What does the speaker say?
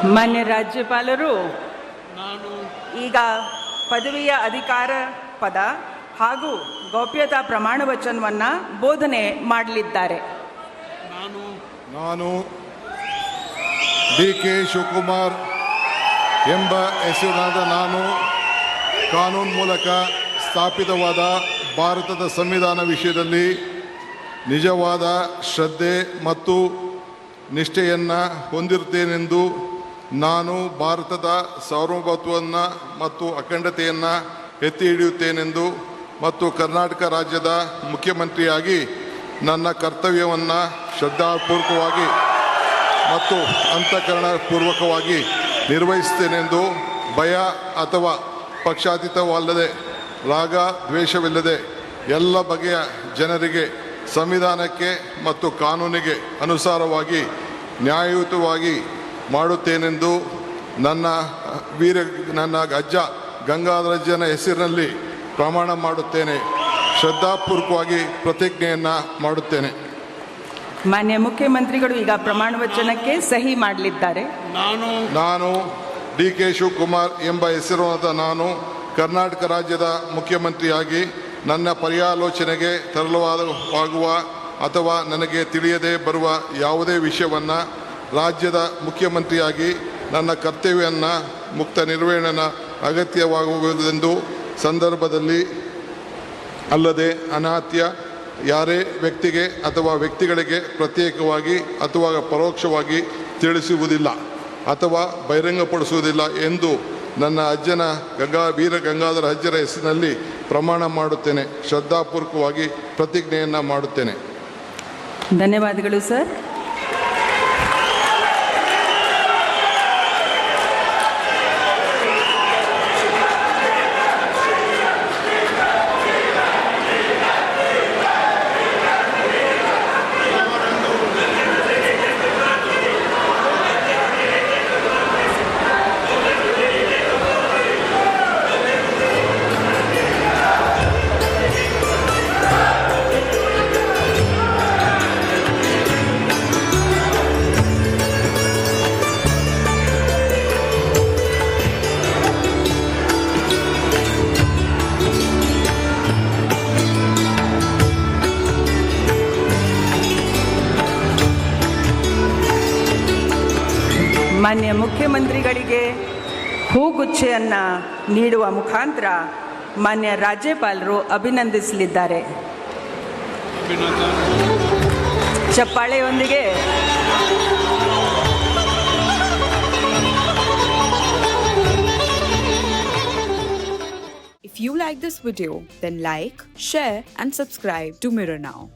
ಮಾನ್ಯ ರಾಜ್ಯಪಾಲರು ನಾನು ಈಗ ಪದವಿಯ ಅಧಿಕಾರ ಪದ ಹಾಗೂ ಗೌಪ್ಯತಾ ಪ್ರಮಾಣ ವಚನವನ್ನು ಬೋಧನೆ ಮಾಡಲಿದ್ದಾರೆ. ನಾನು ಡಿ.ಕೆ. ಶಿವಕುಮಾರ್ ಎಂಬ ಹೆಸರಿನಾದ ನಾನು ಕಾನೂನು ಮೂಲಕ ಸ್ಥಾಪಿತವಾದ ಭಾರತದ ಸಂವಿಧಾನ ವಿಷಯದಲ್ಲಿ ನಿಜವಾದ ಶ್ರದ್ಧೆ ಮತ್ತು ನಿಷ್ಠೆಯನ್ನು ಹೊಂದಿರುತ್ತೇನೆಂದು ನಾನು ಭಾರತದ ಸಾರ್ವಭೌಮತ್ವವನ್ನು ಮತ್ತು ಅಖಂಡತೆಯನ್ನು ಎತ್ತಿ ಹಿಡಿಯುತ್ತೇನೆಂದು ಮತ್ತು ಕರ್ನಾಟಕ ರಾಜ್ಯದ ಮುಖ್ಯಮಂತ್ರಿಯಾಗಿ ನನ್ನ ಕರ್ತವ್ಯವನ್ನು ಶ್ರದ್ಧಾಪೂರ್ವಕವಾಗಿ ಮತ್ತು ಅಂತಃಕರಣಪೂರ್ವಕವಾಗಿ ನಿರ್ವಹಿಸುತ್ತೇನೆಂದು ಭಯ ಅಥವಾ ಪಕ್ಷಾತೀತವಲ್ಲದೆ ರಾಗ ದ್ವೇಷವಿಲ್ಲದೆ ಎಲ್ಲ ಬಗೆಯ ಜನರಿಗೆ ಸಂವಿಧಾನಕ್ಕೆ ಮತ್ತು ಕಾನೂನಿಗೆ ಅನುಸಾರವಾಗಿ ನ್ಯಾಯಯುತವಾಗಿ ಮಾಡುತ್ತೇನೆಂದು ನನ್ನ ಅಜ್ಜ ಗಂಗಾಧರಜ್ಜನ ಹೆಸರಿನಲ್ಲಿ ಪ್ರಮಾಣ ಮಾಡುತ್ತೇನೆ. ಶ್ರದ್ಧಾಪೂರ್ವಕವಾಗಿ ಪ್ರತಿಜ್ಞೆಯನ್ನು ಮಾಡುತ್ತೇನೆ. ಮಾನ್ಯ ಮುಖ್ಯಮಂತ್ರಿಗಳು ಈಗ ಪ್ರಮಾಣ ವಚನಕ್ಕೆ ಸಹಿ ಮಾಡಲಿದ್ದಾರೆ. ನಾನು ಡಿ.ಕೆ. ಶಿವಕುಮಾರ್ ಎಂಬ ಹೆಸರಾದ ನಾನು ಕರ್ನಾಟಕ ರಾಜ್ಯದ ಮುಖ್ಯಮಂತ್ರಿಯಾಗಿ ನನ್ನ ಪರ್ಯಾಲೋಚನೆಗೆ ತರಲಾಗುವ ಅಥವಾ ನನಗೆ ತಿಳಿಯದೇ ಬರುವ ಯಾವುದೇ ವಿಷಯವನ್ನು ರಾಜ್ಯದ ಮುಖ್ಯಮಂತ್ರಿಯಾಗಿ ನನ್ನ ಕರ್ತವ್ಯವನ್ನು ಮುಕ್ತ ನಿರ್ವಹಣೆಯ ಅಗತ್ಯವಾಗುವುದೆಂದು ಸಂದರ್ಭದಲ್ಲಿ ಅಲ್ಲದೆ ಅನಾತ್ಯ ಯಾರೇ ವ್ಯಕ್ತಿಗೆ ಅಥವಾ ವ್ಯಕ್ತಿಗಳಿಗೆ ಪ್ರತ್ಯೇಕವಾಗಿ ಅಥವಾ ಪರೋಕ್ಷವಾಗಿ ತಿಳಿಸುವುದಿಲ್ಲ ಅಥವಾ ಬಹಿರಂಗಪಡಿಸುವುದಿಲ್ಲ ಎಂದು ನನ್ನ ಅಜ್ಜನ ವೀರ ಗಂಗಾಧರ ಅಜ್ಜರ ಹೆಸರಿನಲ್ಲಿ ಪ್ರಮಾಣ ಮಾಡುತ್ತೇನೆ. ಶ್ರದ್ಧಾಪೂರ್ವಕವಾಗಿ ಪ್ರತಿಜ್ಞೆಯನ್ನು ಮಾಡುತ್ತೇನೆ. ಧನ್ಯವಾದಗಳು ಸರ್. ಮಾನ್ಯ ಮುಖ್ಯಮಂತ್ರಿಗಳಿಗೆ ಹೂಗುಚ್ಛೆಯನ್ನು ನೀಡುವ ಮುಖಾಂತರ ಮಾನ್ಯ ರಾಜ್ಯಪಾಲರು ಅಭಿನಂದಿಸಲಿದ್ದಾರೆ. ಚಪ್ಪಾಳೆಯೊಂದಿಗೆ If you like this video, then like, share and subscribe to Mirror Now.